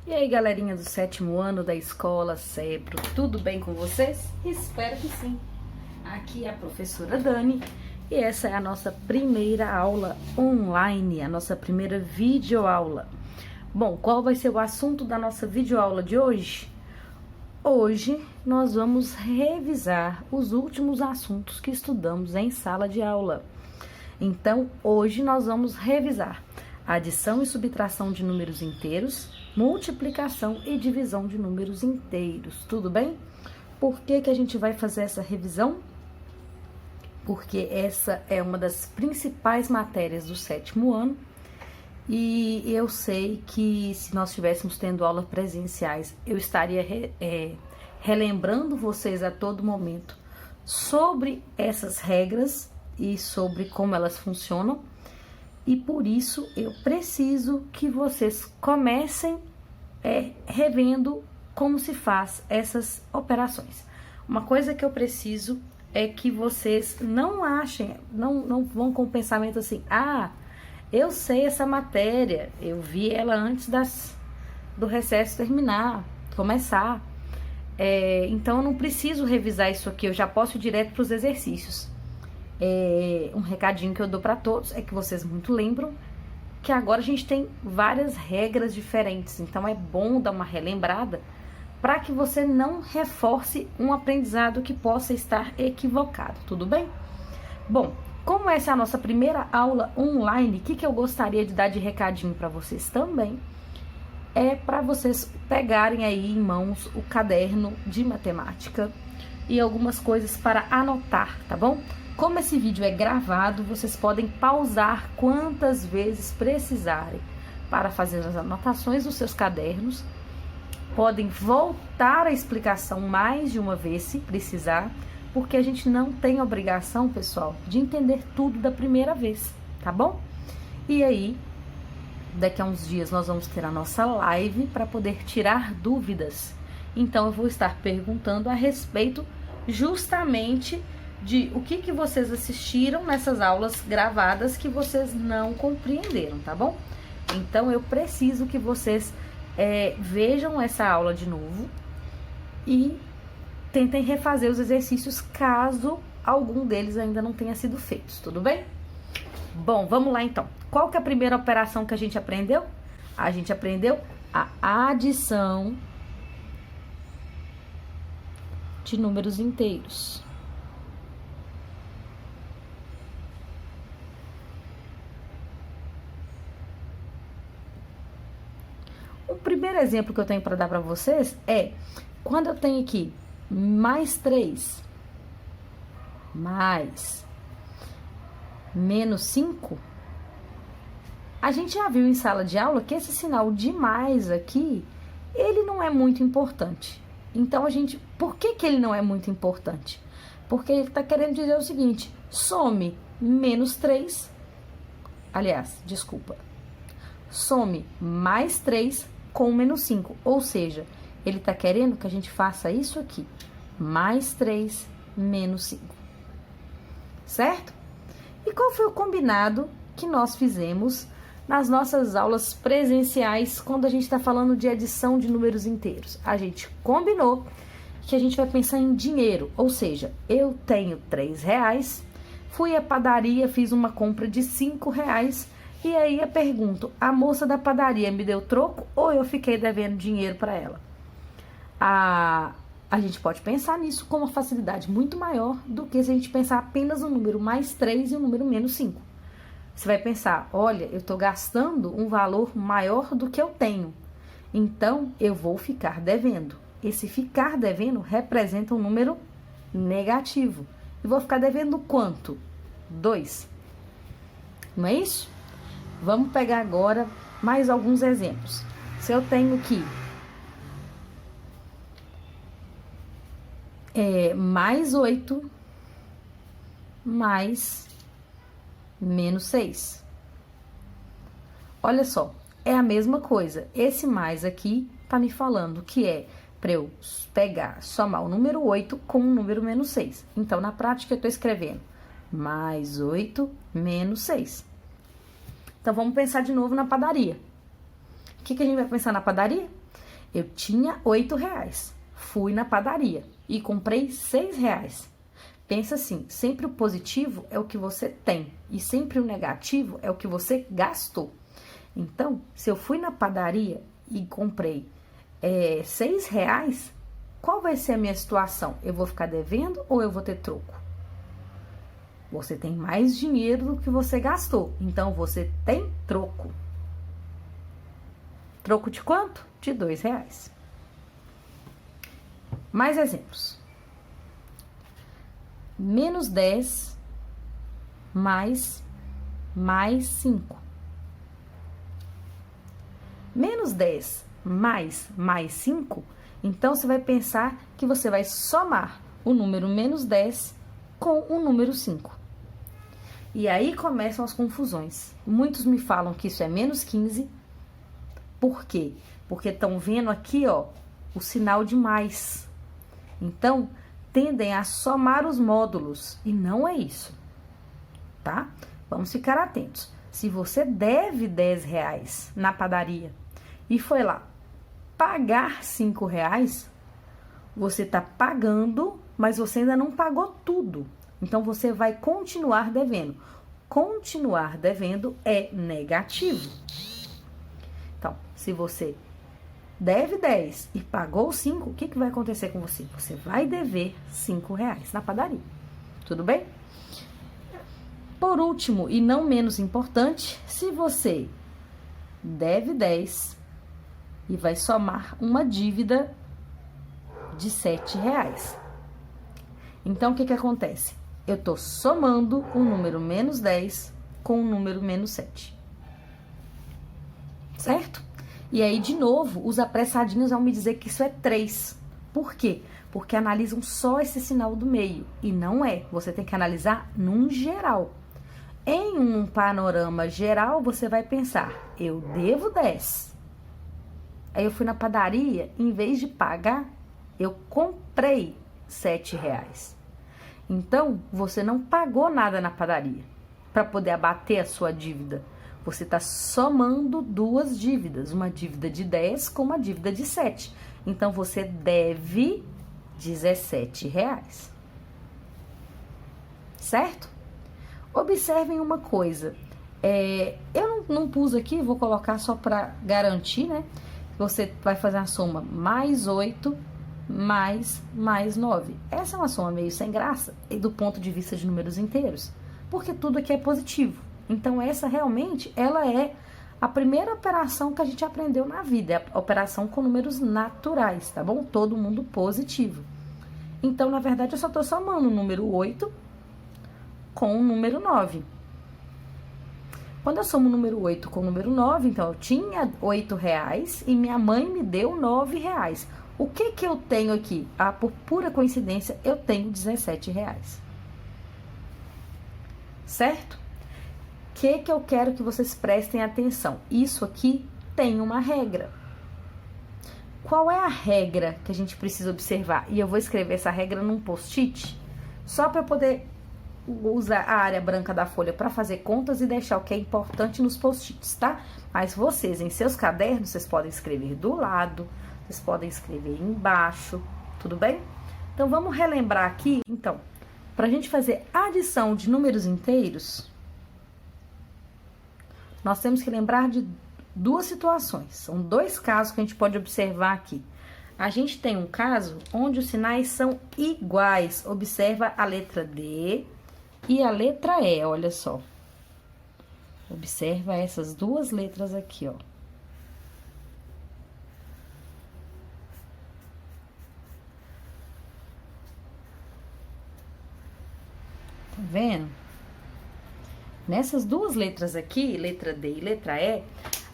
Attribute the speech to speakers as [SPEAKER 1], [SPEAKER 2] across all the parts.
[SPEAKER 1] E aí, galerinha do 7º ano da escola Cepro, tudo bem com vocês? Espero que sim. Aqui é a professora Dani e essa é a nossa primeira aula online, a nossa primeira videoaula. Bom, qual vai ser o assunto da nossa videoaula de hoje? Hoje nós vamos revisar os últimos assuntos que estudamos em sala de aula. Então, hoje nós vamos revisar adição e subtração de números inteiros, multiplicação e divisão de números inteiros, tudo bem? Por que a gente vai fazer essa revisão? Porque essa é uma das principais matérias do 7º ano e eu sei que se nós estivéssemos tendo aulas presenciais, eu estaria relembrando vocês a todo momento sobre essas regras e sobre como elas funcionam. E por isso eu preciso que vocês comecem revendo como se faz essas operações. Uma coisa que eu preciso é que vocês não achem, não vão com o pensamento assim, eu sei essa matéria, eu vi ela antes do recesso terminar, começar. Então eu não preciso revisar isso aqui, eu já posso ir direto para os exercícios. Um recadinho que eu dou para todos é que vocês muito lembram que agora a gente tem várias regras diferentes, então é bom dar uma relembrada para que você não reforce um aprendizado que possa estar equivocado, tudo bem? Bom, como essa é a nossa primeira aula online, o que eu gostaria de dar de recadinho para vocês também é para vocês pegarem aí em mãos o caderno de matemática e algumas coisas para anotar, tá bom? Como esse vídeo é gravado, vocês podem pausar quantas vezes precisarem para fazer as anotações dos seus cadernos. Podem voltar a explicação mais de uma vez, se precisar, porque a gente não tem obrigação, pessoal, de entender tudo da primeira vez, tá bom? E aí, daqui a uns dias nós vamos ter a nossa live para poder tirar dúvidas. Então, eu vou estar perguntando a respeito justamente de o que vocês assistiram nessas aulas gravadas que vocês não compreenderam, tá bom? Então, eu preciso que vocês vejam essa aula de novo e tentem refazer os exercícios caso algum deles ainda não tenha sido feito, tudo bem? Bom, vamos lá então. Qual que é a primeira operação que a gente aprendeu? A gente aprendeu a adição de números inteiros. O primeiro exemplo que eu tenho para dar para vocês é quando eu tenho aqui mais 3 mais menos 5, a gente já viu em sala de aula que esse sinal de mais aqui, ele não é muito importante. Então, por que ele não é muito importante? Porque ele está querendo dizer o seguinte, some menos 3, some mais 3 com menos 5, ou seja, ele está querendo que a gente faça isso aqui, mais 3 menos 5, certo? E qual foi o combinado que nós fizemos nas nossas aulas presenciais quando a gente está falando de adição de números inteiros? A gente combinou que a gente vai pensar em dinheiro, ou seja, eu tenho R$3, fui à padaria, fiz uma compra de R$5, e aí eu pergunto, a moça da padaria me deu troco ou eu fiquei devendo dinheiro para ela? A gente pode pensar nisso com uma facilidade muito maior do que se a gente pensar apenas no número mais 3 e o número menos 5. Você vai pensar, olha, eu estou gastando um valor maior do que eu tenho, então eu vou ficar devendo. Esse ficar devendo representa um número negativo. E vou ficar devendo quanto? 2. Não é isso? Vamos pegar agora mais alguns exemplos. Se eu tenho aqui mais 8 mais menos 6. Olha só, é a mesma coisa. Esse mais aqui tá me falando que é para eu somar o número 8 com o número menos 6. Então, na prática, eu tô escrevendo mais 8 menos 6. Então, vamos pensar de novo na padaria. O que a gente vai pensar na padaria? Eu tinha R$8, fui na padaria e comprei R$6. Pensa assim, sempre o positivo é o que você tem e sempre o negativo é o que você gastou. Então, se eu fui na padaria e comprei R$6, qual vai ser a minha situação? Eu vou ficar devendo ou eu vou ter troco? Você tem mais dinheiro do que você gastou, então você tem troco. Troco de quanto? De R$2. Mais exemplos. Menos 10 mais 5. Menos 10 mais 5, então você vai pensar que você vai somar o número menos 10 com o número 5. E aí começam as confusões. Muitos me falam que isso é menos 15. Por quê? Porque estão vendo aqui, ó, o sinal de mais. Então, tendem a somar os módulos. E não é isso, tá? Vamos ficar atentos. Se você deve R$10 na padaria e foi lá pagar R$5, você tá pagando, mas você ainda não pagou tudo. Então, você vai continuar devendo. Continuar devendo é negativo. Então, se você deve 10 e pagou 5, o que vai acontecer com você? Você vai dever R$5 na padaria. Tudo bem? Por último, e não menos importante, se você deve 10 e vai somar uma dívida de R$7. Então, o que acontece? Eu tô somando o número menos 10 com o número menos 7. Certo? E aí, de novo, os apressadinhos vão me dizer que isso é 3. Por quê? Porque analisam só esse sinal do meio. E não é. Você tem que analisar num geral. Em um panorama geral, você vai pensar, eu devo 10. Aí eu fui na padaria, em vez de pagar, eu comprei R$7. Então, você não pagou nada na padaria para poder abater a sua dívida. Você está somando duas dívidas, uma dívida de 10 com uma dívida de 7. Então, você deve R$17. Certo? Observem uma coisa. Eu não pus aqui, vou colocar só para garantir, né? Você vai fazer a soma mais 8 mais 9. Essa é uma soma meio sem graça, do ponto de vista de números inteiros, porque tudo aqui é positivo. Então, essa realmente, ela é a primeira operação que a gente aprendeu na vida, é a operação com números naturais, tá bom? Todo mundo positivo. Então, na verdade, eu só tô somando o número 8 com o número 9. Quando eu somo o número 8 com o número 9, então, eu tinha R$8 e minha mãe me deu R$9. O que que eu tenho aqui? Por pura coincidência, eu tenho R$17. Certo? O que eu quero que vocês prestem atenção? Isso aqui tem uma regra. Qual é a regra que a gente precisa observar? E eu vou escrever essa regra num post-it, só para eu poder usar a área branca da folha para fazer contas e deixar o que é importante nos post-its, tá? Mas vocês, em seus cadernos, vocês podem escrever do lado, vocês podem escrever embaixo, tudo bem? Então, vamos relembrar aqui. Então, para a gente fazer adição de números inteiros, nós temos que lembrar de duas situações. São dois casos que a gente pode observar aqui. A gente tem um caso onde os sinais são iguais. Observa a letra D e a letra E, olha só. Observa essas duas letras aqui, ó. Tá vendo? Nessas duas letras aqui, letra D e letra E,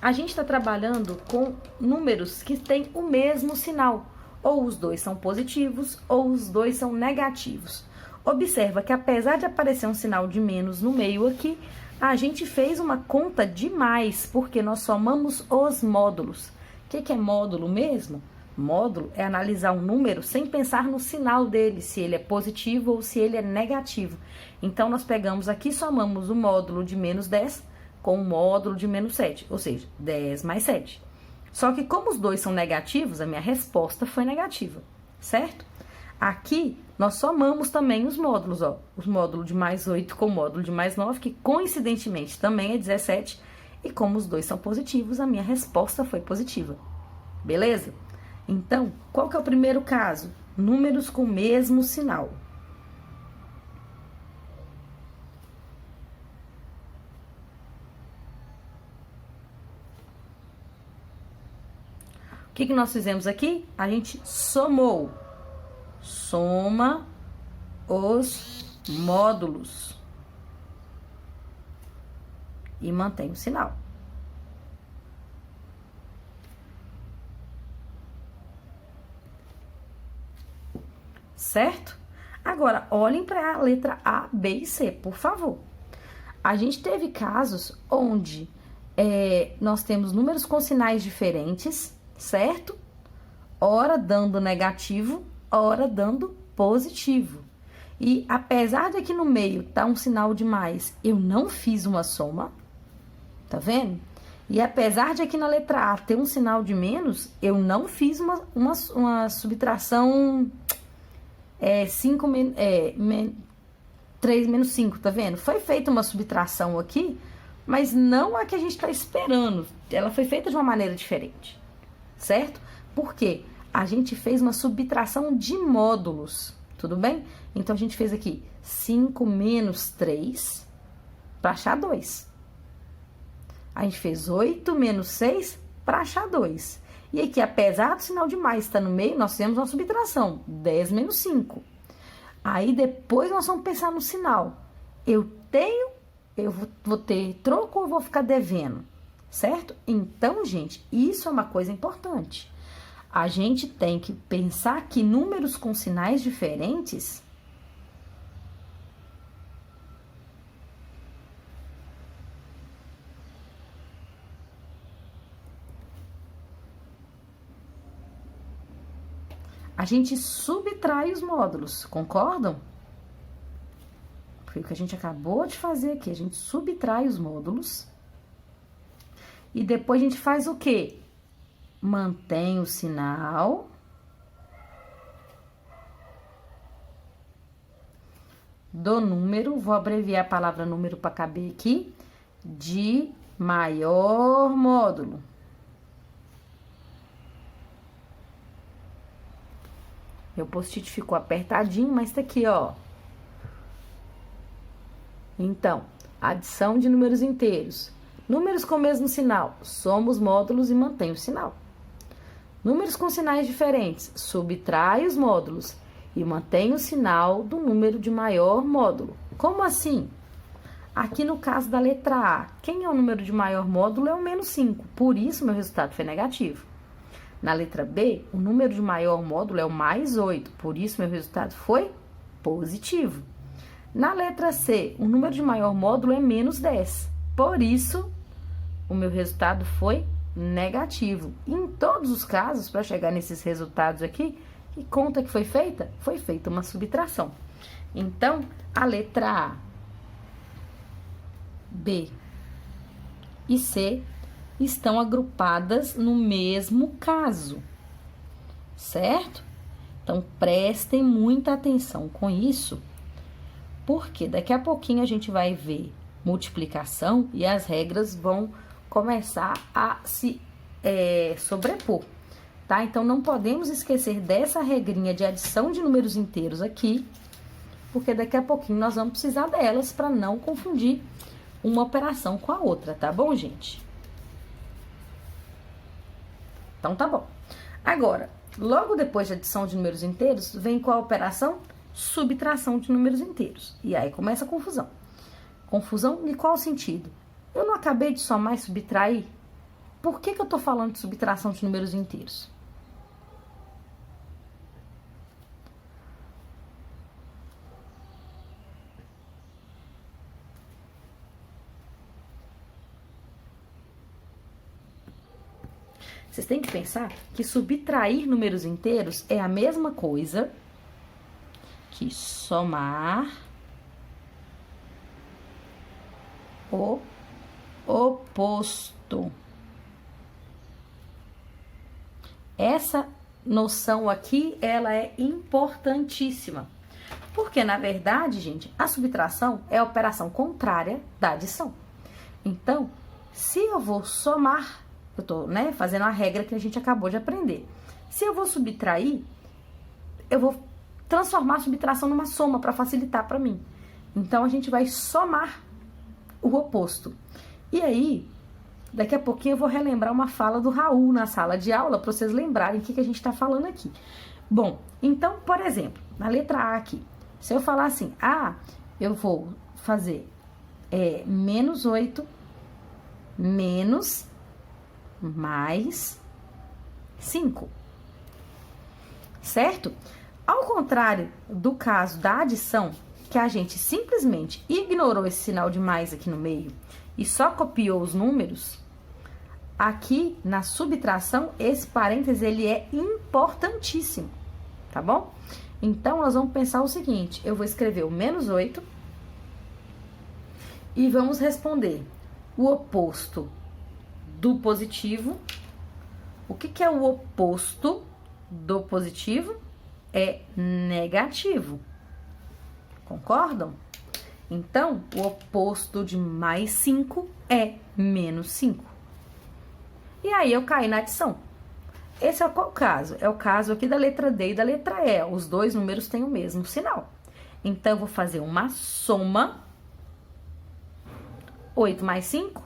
[SPEAKER 1] a gente está trabalhando com números que têm o mesmo sinal. Ou os dois são positivos, ou os dois são negativos. Observa que apesar de aparecer um sinal de menos no meio aqui, a gente fez uma conta de mais, porque nós somamos os módulos. O que é módulo mesmo? Módulo é analisar um número sem pensar no sinal dele, se ele é positivo ou se ele é negativo. Então, nós pegamos aqui e somamos o módulo de menos 10 com o módulo de menos 7, ou seja, 10 mais 7. Só que como os dois são negativos, a minha resposta foi negativa, certo? Aqui, nós somamos também os módulos, ó. O módulo de mais 8 com o módulo de mais 9, que coincidentemente também é 17. E como os dois são positivos, a minha resposta foi positiva. Beleza? Então, qual que é o primeiro caso? Números com o mesmo sinal. O que nós fizemos aqui? A gente somou. Soma os módulos. E mantém o sinal. Certo? Agora, olhem para a letra A, B e C, por favor. A gente teve casos onde nós temos números com sinais diferentes, certo? Ora dando negativo, ora dando positivo. E apesar de aqui no meio tá um sinal de mais, eu não fiz uma soma, tá vendo? E apesar de aqui na letra A ter um sinal de menos, eu não fiz uma subtração 3 menos 5, tá vendo? Foi feita uma subtração aqui, mas não a que a gente tá esperando. Ela foi feita de uma maneira diferente, certo? Por quê? A gente fez uma subtração de módulos, tudo bem? Então, a gente fez aqui 5 menos 3 para achar 2. A gente fez 8 menos 6 para achar 2. E aqui, apesar do sinal de mais estar no meio, nós temos uma subtração, 10 menos 5. Aí, depois, nós vamos pensar no sinal. Eu vou ter troco ou vou ficar devendo, certo? Então, gente, isso é uma coisa importante. A gente tem que pensar que números com sinais diferentes a gente subtrai os módulos, concordam? Foi o que a gente acabou de fazer aqui, a gente subtrai os módulos e depois a gente faz o quê? Mantém o sinal do número, vou abreviar a palavra número para caber aqui, de maior módulo. Meu post-it ficou apertadinho, mas tá aqui, ó. Então, adição de números inteiros. Números com o mesmo sinal, soma os módulos e mantém o sinal. Números com sinais diferentes, subtrai os módulos e mantém o sinal do número de maior módulo. Como assim? Aqui no caso da letra A, quem é o número de maior módulo é o menos 5, por isso meu resultado foi negativo. Na letra B, o número de maior módulo é o mais 8, por isso meu resultado foi positivo. Na letra C, o número de maior módulo é menos 10, por isso o meu resultado foi negativo. E em todos os casos, para chegar nesses resultados aqui, que conta que foi feita? Foi feita uma subtração. Então, a letra A, B e C estão agrupadas no mesmo caso, certo? Então, prestem muita atenção com isso, porque daqui a pouquinho a gente vai ver multiplicação e as regras vão começar a se sobrepor, tá? Então, não podemos esquecer dessa regrinha de adição de números inteiros aqui, porque daqui a pouquinho nós vamos precisar delas para não confundir uma operação com a outra, tá bom, gente? Então, tá bom. Agora, logo depois de adição de números inteiros, vem qual a operação? Subtração de números inteiros. E aí começa a confusão. Confusão em qual sentido? Eu não acabei de somar e subtrair? Por que eu tô falando de subtração de números inteiros? Vocês têm que pensar que subtrair números inteiros é a mesma coisa que somar o oposto. Essa noção aqui, ela é importantíssima. Porque, na verdade, gente, a subtração é a operação contrária da adição. Então, se eu vou somar, eu tô, fazendo a regra que a gente acabou de aprender. Se eu vou subtrair, eu vou transformar a subtração numa soma para facilitar para mim. Então, a gente vai somar o oposto. E aí, daqui a pouquinho eu vou relembrar uma fala do Raul na sala de aula para vocês lembrarem o que a gente está falando aqui. Bom, então, por exemplo, na letra A aqui, se eu falar assim, eu vou fazer menos 8 menos mais 5, certo? Ao contrário do caso da adição, que a gente simplesmente ignorou esse sinal de mais aqui no meio e só copiou os números, aqui na subtração, esse parêntese ele é importantíssimo, tá bom? Então, nós vamos pensar o seguinte, eu vou escrever o menos 8 e vamos responder o oposto do positivo. O que é o oposto do positivo? É negativo. Concordam? Então, o oposto de mais 5 é menos 5. E aí, eu caí na adição. Esse é qual caso? É o caso aqui da letra D e da letra E. Os dois números têm o mesmo sinal. Então, eu vou fazer uma soma. 8 mais 5,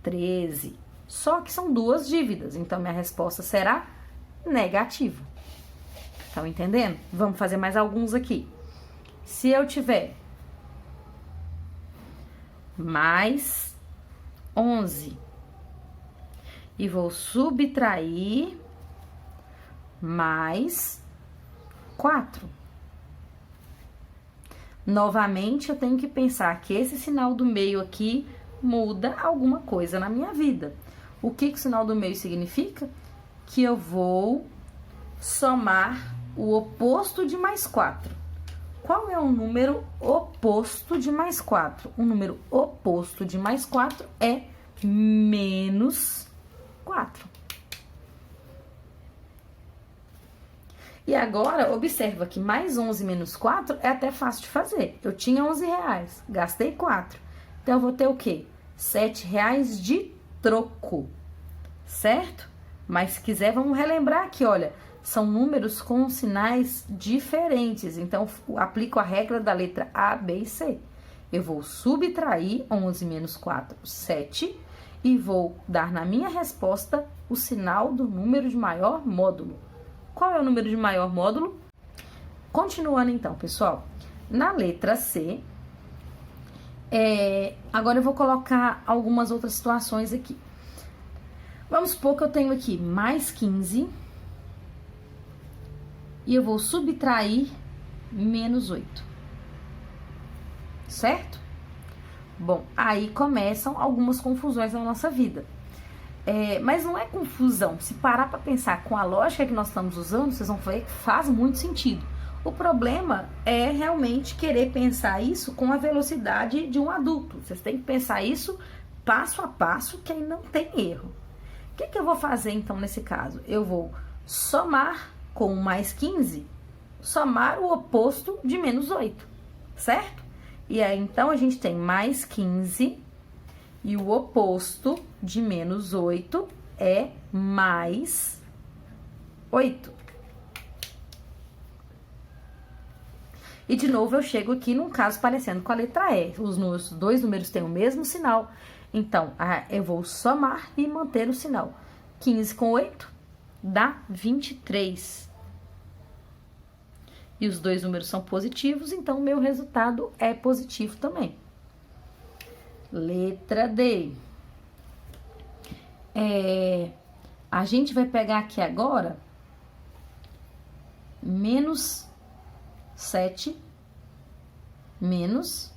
[SPEAKER 1] 13. Só que são duas dívidas, então minha resposta será negativo. Estão entendendo? Vamos fazer mais alguns aqui. Se eu tiver mais 11 e vou subtrair mais 4. Novamente, eu tenho que pensar que esse sinal do meio aqui muda alguma coisa na minha vida. O que o sinal do meio significa? Que eu vou somar o oposto de mais 4. Qual é o número oposto de mais 4? O número oposto de mais 4 é menos 4. E agora, observa que mais 11 menos 4 é até fácil de fazer. Eu tinha 11 reais, gastei 4. Então, eu vou ter o quê? 7 reais de troco, certo? Mas se quiser, vamos relembrar aqui, olha, são números com sinais diferentes. Então, aplico a regra da letra A, B e C. Eu vou subtrair 11 menos 4, 7, e vou dar na minha resposta o sinal do número de maior módulo. Qual é o número de maior módulo? Continuando então, pessoal. Na letra C, agora eu vou colocar algumas outras situações aqui. Vamos supor que eu tenho aqui mais 15 e eu vou subtrair menos 8. Certo? Bom, aí começam algumas confusões na nossa vida. Mas não é confusão. Se parar para pensar com a lógica que nós estamos usando, vocês vão ver que faz muito sentido. O problema é realmente querer pensar isso com a velocidade de um adulto. Vocês têm que pensar isso passo a passo, que aí não tem erro. O que eu vou fazer, então, nesse caso? Eu vou somar com mais 15, somar o oposto de menos 8, certo? E aí, então, a gente tem mais 15 e o oposto de menos 8 é mais 8. E, de novo, eu chego aqui num caso parecendo com a letra E. Os dois números têm o mesmo sinal. Então, eu vou somar e manter o sinal. 15 com 8 dá 23. E os dois números são positivos, então o meu resultado é positivo também. Letra D. A gente vai pegar aqui agora menos 7 menos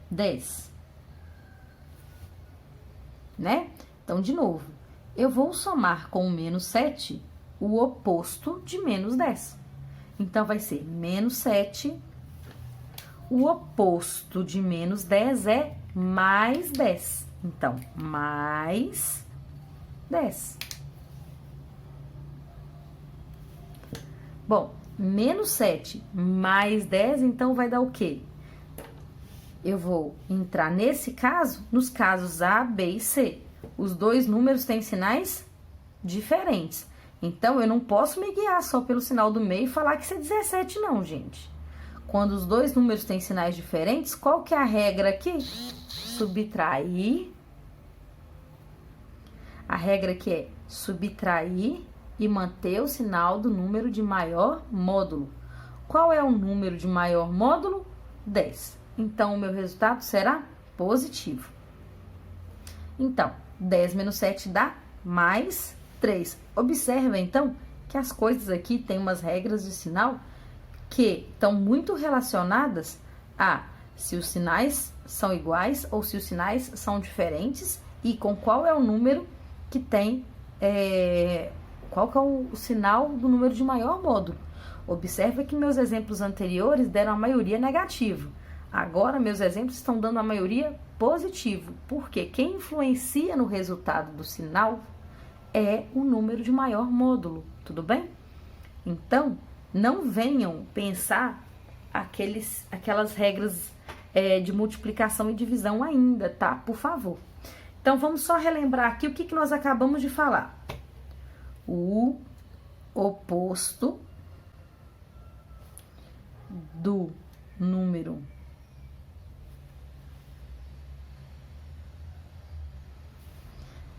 [SPEAKER 1] 10, né? Então, de novo, eu vou somar com o menos 7 o oposto de menos 10. Então, vai ser menos 7, o oposto de menos 10 é mais 10. Então, mais 10. Bom, menos 7 mais 10, então vai dar o quê? Eu vou entrar nesse caso, nos casos A, B e C. Os dois números têm sinais diferentes. Então, eu não posso me guiar só pelo sinal do meio e falar que isso é 17, não, gente. Quando os dois números têm sinais diferentes, qual que é a regra aqui? Subtrair. A regra aqui é subtrair e manter o sinal do número de maior módulo. Qual é o número de maior módulo? 10. Então, o meu resultado será positivo. Então, 10 menos 7 dá mais 3. Observa, então, que as coisas aqui têm umas regras de sinal que estão muito relacionadas a se os sinais são iguais ou se os sinais são diferentes e com qual é o número que tem, qual que é o sinal do número de maior módulo. Observa que meus exemplos anteriores deram a maioria negativa. Agora, meus exemplos estão dando a maioria positivo, porque quem influencia no resultado do sinal é o número de maior módulo, tudo bem? Então, não venham pensar aquelas regras de multiplicação e divisão ainda, tá? Por favor. Então, vamos só relembrar aqui o que nós acabamos de falar. O oposto do número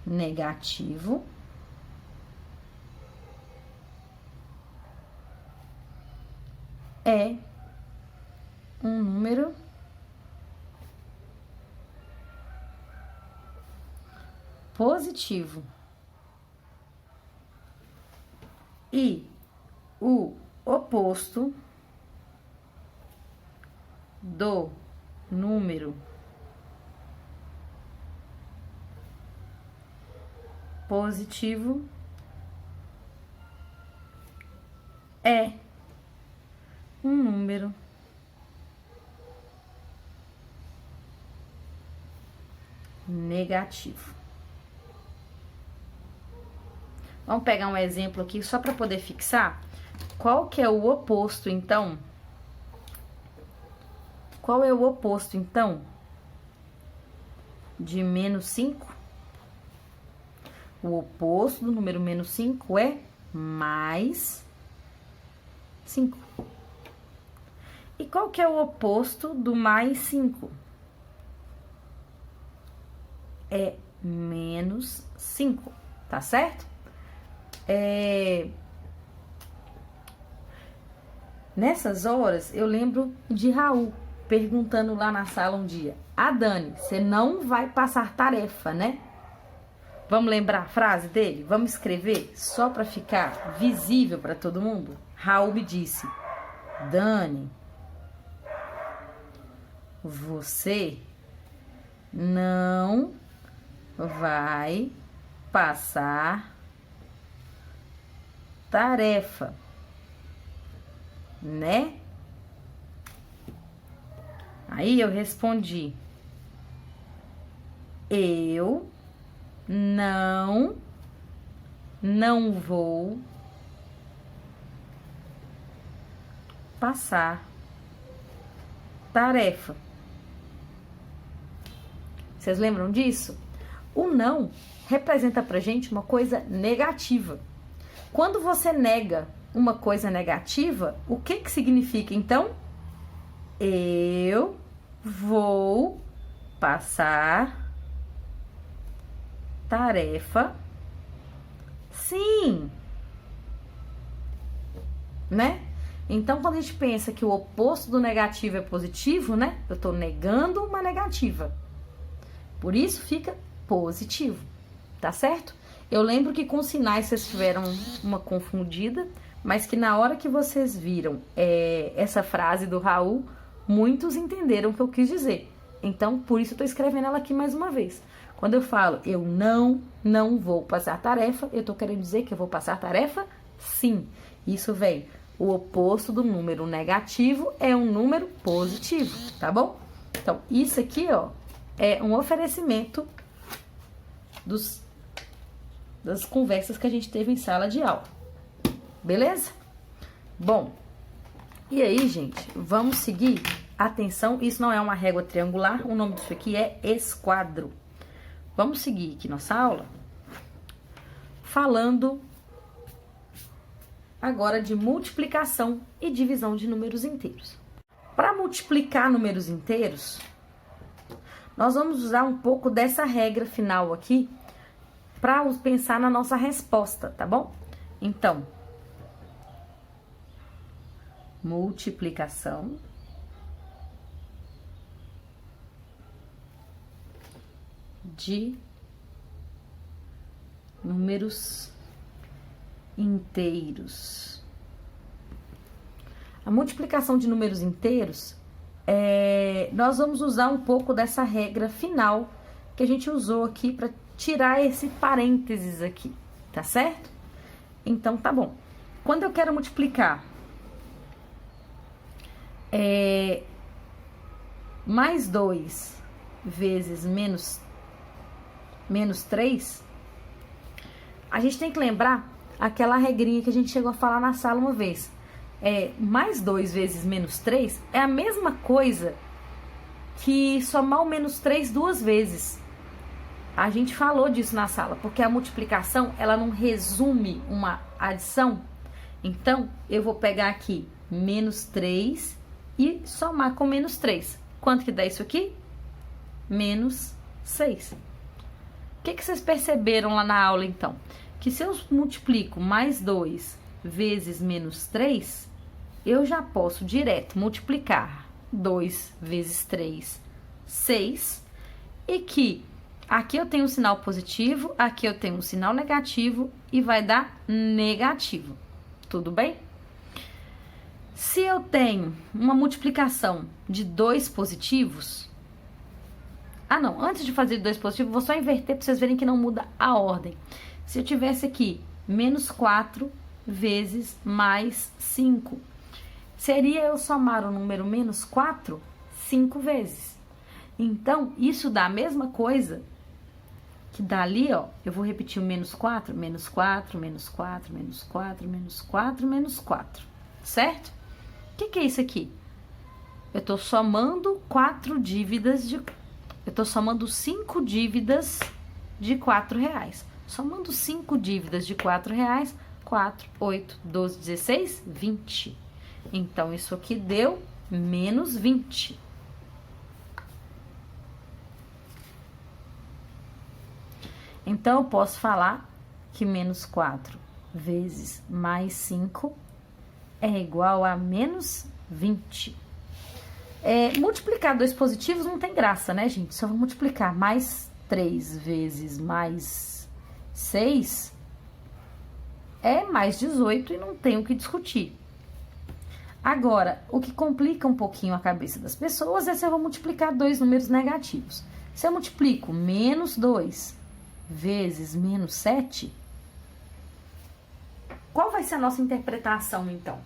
[SPEAKER 1] negativo é um número positivo e o oposto do número positivo é um número negativo. Vamos pegar um exemplo aqui só para poder fixar. Qual que é o oposto, então? Qual é o oposto, então, de menos 5? O oposto do número menos 5 é mais 5. E qual que é o oposto do mais 5? É menos 5, tá certo? Nessas horas, eu lembro de Raul perguntando lá na sala um dia: Dani, você não vai passar tarefa, né? Vamos lembrar a frase dele? Vamos escrever só para ficar visível para todo mundo? Raul me disse: Dani, você não vai passar tarefa, né? Aí eu respondi: eu não vou passar tarefa. Vocês lembram disso? O não representa pra gente uma coisa negativa. Quando você nega uma coisa negativa, o que significa então? Eu vou passar tarefa, sim, né? Então, quando a gente pensa que o oposto do negativo é positivo, né? Eu tô negando uma negativa. Por isso, fica positivo, tá certo? Eu lembro que com sinais vocês tiveram uma confundida, mas que na hora que vocês viram essa frase do Raul, muitos entenderam o que eu quis dizer. Então, por isso eu tô escrevendo ela aqui mais uma vez. Quando eu falo eu não vou passar tarefa, eu tô querendo dizer que eu vou passar tarefa? Sim. Isso vem. O oposto do número negativo é um número positivo, tá bom? Então, isso aqui, ó, é um oferecimento dos das conversas que a gente teve em sala de aula. Beleza? Bom, e aí, gente, vamos seguir. Atenção, isso não é uma régua triangular, o nome disso aqui é esquadro. Vamos seguir aqui nossa aula falando agora de multiplicação e divisão de números inteiros. Para multiplicar números inteiros, nós vamos usar um pouco dessa regra final aqui para pensar na nossa resposta, tá bom? Então, multiplicação de números inteiros. A multiplicação de números inteiros, nós vamos usar um pouco dessa regra final que a gente usou aqui para tirar esse parênteses aqui, tá certo? Então, tá bom. Quando eu quero multiplicar mais 2 vezes menos 3, a gente tem que lembrar aquela regrinha que a gente chegou a falar na sala uma vez. Mais 2 vezes menos 3 é a mesma coisa que somar o menos 3 duas vezes. A gente falou disso na sala, porque a multiplicação, ela não resume uma adição. Então, eu vou pegar aqui menos 3 e somar com menos 3. Quanto que dá isso aqui? Menos 6. O que vocês perceberam lá na aula, então? Que se eu multiplico mais 2 vezes menos 3, eu já posso direto multiplicar 2 vezes 3, 6, e que aqui eu tenho um sinal positivo, aqui eu tenho um sinal negativo e vai dar negativo. Tudo bem? Se eu tenho uma multiplicação de 2 positivos... não, antes de fazer 2 positivos, vou só inverter para vocês verem que não muda a ordem. Se eu tivesse aqui menos 4 vezes mais 5, seria eu somar o número menos 4 5 vezes. Então, isso dá a mesma coisa que dá ali, ó. Eu vou repetir o menos 4, menos 4, menos 4, menos 4, menos 4, menos 4. Certo? O que é isso aqui? Eu tô somando 4 dívidas de... Eu tô somando 5 dívidas de R$4. Somando 5 dívidas de R$4, 4, 8, 12, 16, 20. Então, isso aqui deu menos 20. Então, eu posso falar que menos 4 vezes mais 5 é igual a menos 20. Multiplicar 2 positivos não tem graça, né, gente? Se eu vou multiplicar mais 3 vezes mais 6, é mais 18 e não tem o que discutir. Agora, o que complica um pouquinho a cabeça das pessoas é se eu vou multiplicar 2 números negativos. Se eu multiplico menos 2 vezes menos 7, qual vai ser a nossa interpretação, então?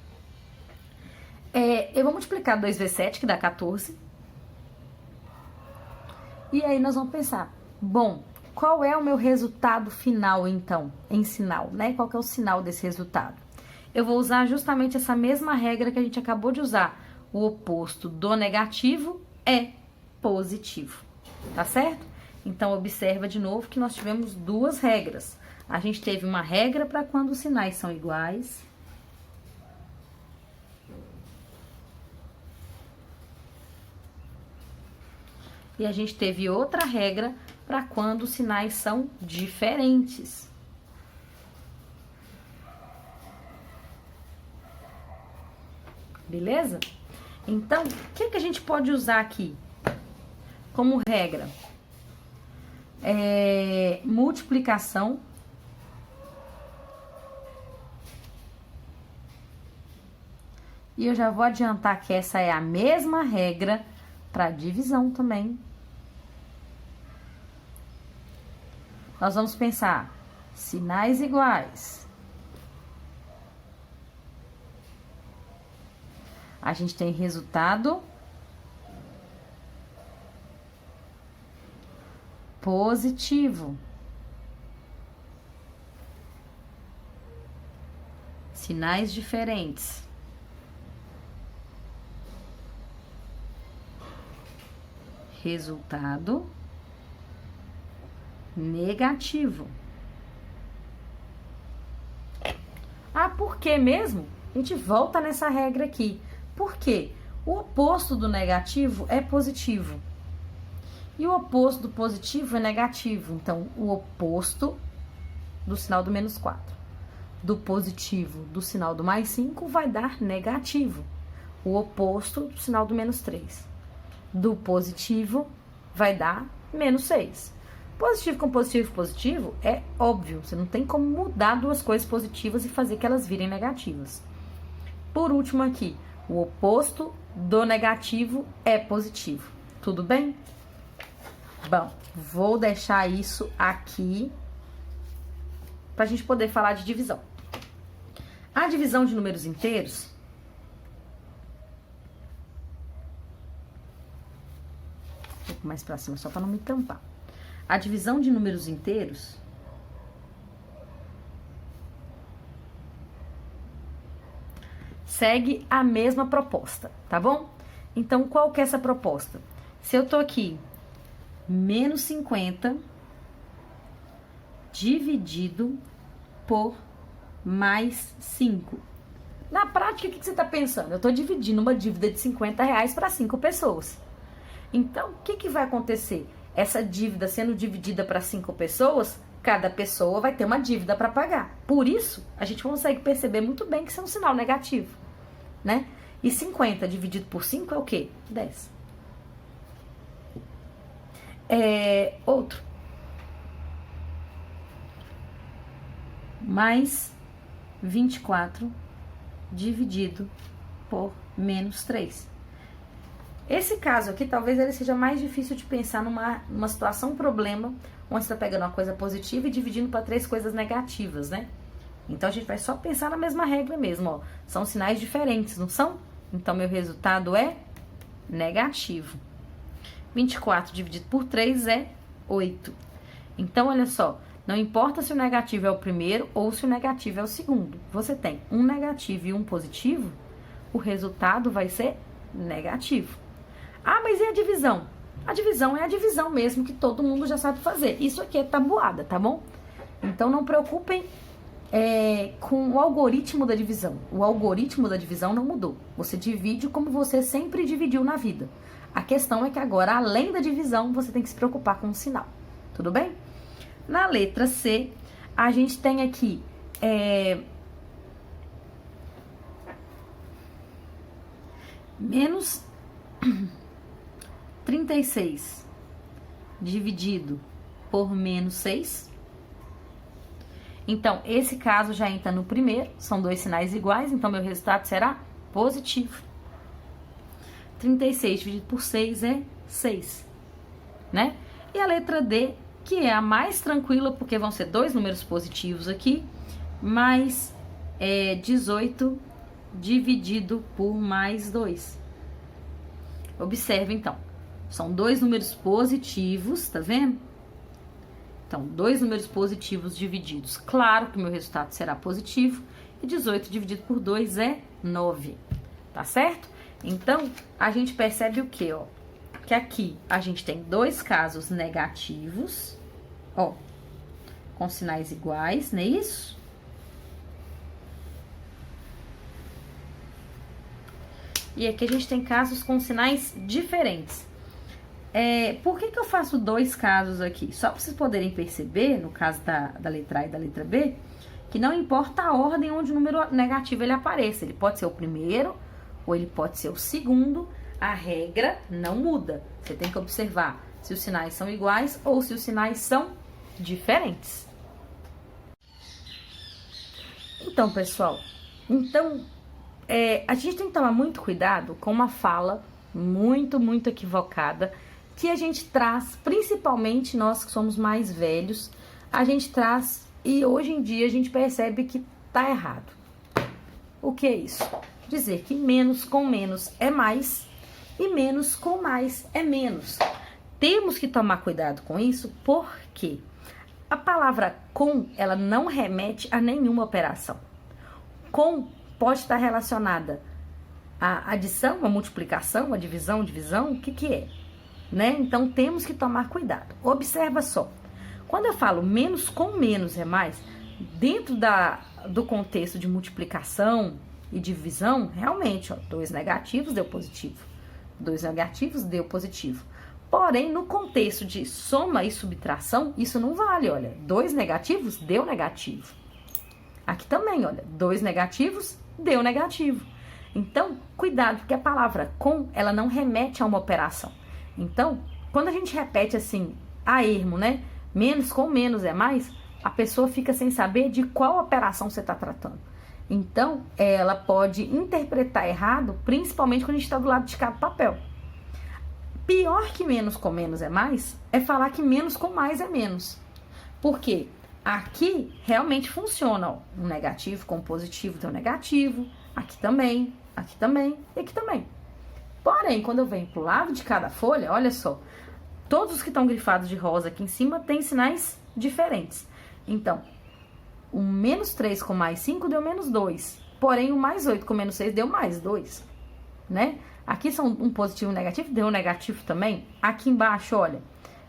[SPEAKER 1] Eu vou multiplicar 2 vezes 7, que dá 14. E aí nós vamos pensar, bom, qual é o meu resultado final, então, em sinal, né? Qual que é o sinal desse resultado? Eu vou usar justamente essa mesma regra que a gente acabou de usar. O oposto do negativo é positivo, tá certo? Então, observa de novo que nós tivemos 2 regras. A gente teve uma regra para quando os sinais são iguais. E a gente teve outra regra para quando os sinais são diferentes. Beleza? Então, o que a gente pode usar aqui como regra? Multiplicação e eu já vou adiantar que essa é a mesma regra para divisão também. Nós vamos pensar sinais iguais. A gente tem resultado positivo. Sinais diferentes. Resultado negativo. Ah, por que mesmo? A gente volta nessa regra aqui. Por quê? O oposto do negativo é positivo. E o oposto do positivo é negativo. Então, o oposto do sinal do menos 4, do positivo do sinal do mais 5 vai dar negativo. O oposto do sinal do menos 3, do positivo vai dar menos 6. Positivo com positivo positivo é óbvio. Você não tem como mudar duas coisas positivas e fazer que elas virem negativas. Por último aqui, o oposto do negativo é positivo. Tudo bem? Bom, vou deixar isso aqui para a gente poder falar de divisão. A divisão de números inteiros um pouco mais para cima, só para não me tampar. A divisão de números inteiros segue a mesma proposta, tá bom? Então, qual que é essa proposta? Se eu tô aqui, menos 50 dividido por mais 5. Na prática, o que você tá pensando? Eu tô dividindo uma dívida de R$50 para 5 pessoas. Então, o que vai acontecer? Essa dívida sendo dividida para 5 pessoas, cada pessoa vai ter uma dívida para pagar. Por isso, a gente consegue perceber muito bem que isso é um sinal negativo, né? E 50 dividido por 5 é o quê? 10. Outro. Mais 24 dividido por menos 3. Esse caso aqui, talvez ele seja mais difícil de pensar numa situação, um problema, onde você está pegando uma coisa positiva e dividindo para 3 coisas negativas, né? Então, a gente vai só pensar na mesma regra mesmo, ó. São sinais diferentes, não são? Então, meu resultado é negativo. 24 dividido por 3 é 8. Então, olha só, não importa se o negativo é o primeiro ou se o negativo é o segundo. Você tem um negativo e um positivo, o resultado vai ser negativo. Ah, mas e a divisão? A divisão é a divisão mesmo, que todo mundo já sabe fazer. Isso aqui é tabuada, tá bom? Então, não preocupem com o algoritmo da divisão. O algoritmo da divisão não mudou. Você divide como você sempre dividiu na vida. A questão é que agora, além da divisão, você tem que se preocupar com o sinal. Tudo bem? Na letra C, a gente tem aqui menos 36 dividido por menos 6. Então, esse caso já entra no primeiro, são 2 sinais iguais, então meu resultado será positivo. 36 dividido por 6 é 6, né? E a letra D, que é a mais tranquila, porque vão ser 2 números positivos aqui, mais 18 dividido por mais 2. Observe, então, são 2 números positivos, tá vendo? Então, 2 números positivos divididos. Claro que o meu resultado será positivo. E 18 dividido por 2 é 9, tá certo? Então, a gente percebe o quê, ó? Que aqui a gente tem 2 casos negativos, ó, com sinais iguais, não é isso? E aqui a gente tem casos com sinais diferentes. Por que eu faço 2 casos aqui? Só para vocês poderem perceber, no caso da letra A e da letra B, que não importa a ordem onde o número negativo ele apareça. Ele pode ser o primeiro ou ele pode ser o segundo. A regra não muda. Você tem que observar se os sinais são iguais ou se os sinais são diferentes. Então, pessoal, a gente tem que tomar muito cuidado com uma fala muito equivocada que a gente traz, principalmente nós que somos mais velhos, a gente traz e hoje em dia a gente percebe que tá errado. O que é isso? Dizer que menos com menos é mais e menos com mais é menos. Temos que tomar cuidado com isso porque a palavra com, ela não remete a nenhuma operação. com pode estar relacionada à adição, à multiplicação, à divisão, o que é? Né? Então, temos que tomar cuidado. Observa só. Quando eu falo menos com menos é mais, dentro do contexto de multiplicação e divisão, realmente, ó, 2 negativos deu positivo. 2 negativos deu positivo. Porém, no contexto de soma e subtração, isso não vale, olha. 2 negativos deu negativo. Aqui também, olha, 2 negativos deu negativo. Então, cuidado, porque a palavra com, ela não remete a uma operação. Então, quando a gente repete assim, a ermo, né? Menos com menos é mais, a pessoa fica sem saber de qual operação você está tratando. Então, ela pode interpretar errado, principalmente quando a gente está do lado de cada papel. Pior que menos com menos é mais, é falar que menos com mais é menos. Por quê? Aqui realmente funciona, ó, um negativo com positivo deu negativo, aqui também e aqui também. Porém, quando eu venho pro lado de cada folha, olha só, todos os que estão grifados de rosa aqui em cima têm sinais diferentes. Então, o menos 3 com mais 5 deu menos 2, porém o mais 8 com menos 6 deu mais 2, né? Aqui são um positivo e um negativo, deu negativo também. Aqui embaixo, olha,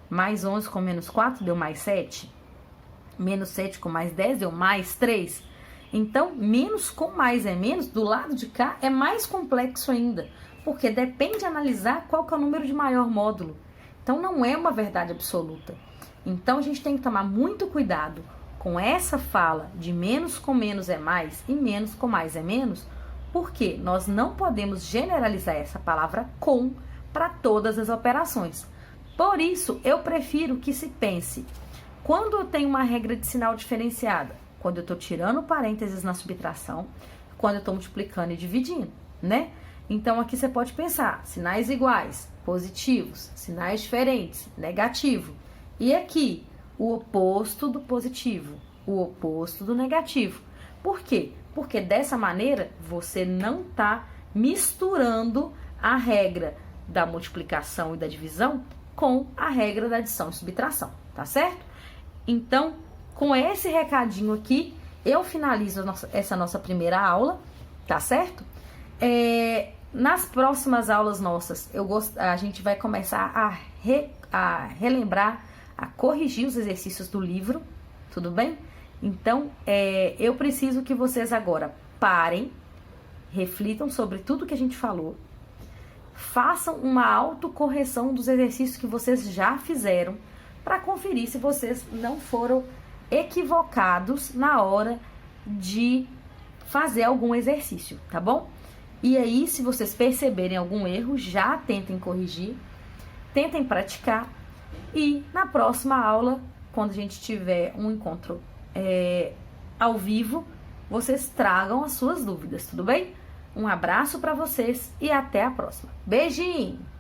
[SPEAKER 1] mais 11 com menos 4 deu mais 7. Menos 7 com mais 10 deu mais 3. Então, menos com mais é menos, do lado de cá, é mais complexo ainda. Porque depende de analisar qual que é o número de maior módulo. Então, não é uma verdade absoluta. Então, a gente tem que tomar muito cuidado com essa fala de menos com menos é mais e menos com mais é menos, porque nós não podemos generalizar essa palavra com para todas as operações. Por isso, eu prefiro que se pense, quando eu tenho uma regra de sinal diferenciada, quando eu estou tirando parênteses na subtração, quando eu estou multiplicando e dividindo, né? Então, aqui você pode pensar, sinais iguais, positivos, sinais diferentes, negativo. E aqui, o oposto do positivo, o oposto do negativo. Por quê? Porque dessa maneira você não está misturando a regra da multiplicação e da divisão com a regra da adição e subtração, tá certo? Então, com esse recadinho aqui, eu finalizo essa nossa primeira aula, tá certo? Nas próximas aulas nossas, a gente vai começar a relembrar, a corrigir os exercícios do livro, tudo bem? Então, eu preciso que vocês agora parem, reflitam sobre tudo que a gente falou, façam uma autocorreção dos exercícios que vocês já fizeram, para conferir se vocês não foram equivocados na hora de fazer algum exercício, tá bom? E aí, se vocês perceberem algum erro, já tentem corrigir, tentem praticar, e na próxima aula, quando a gente tiver um encontro ao vivo, vocês tragam as suas dúvidas, tudo bem? Um abraço para vocês e até a próxima. Beijinho!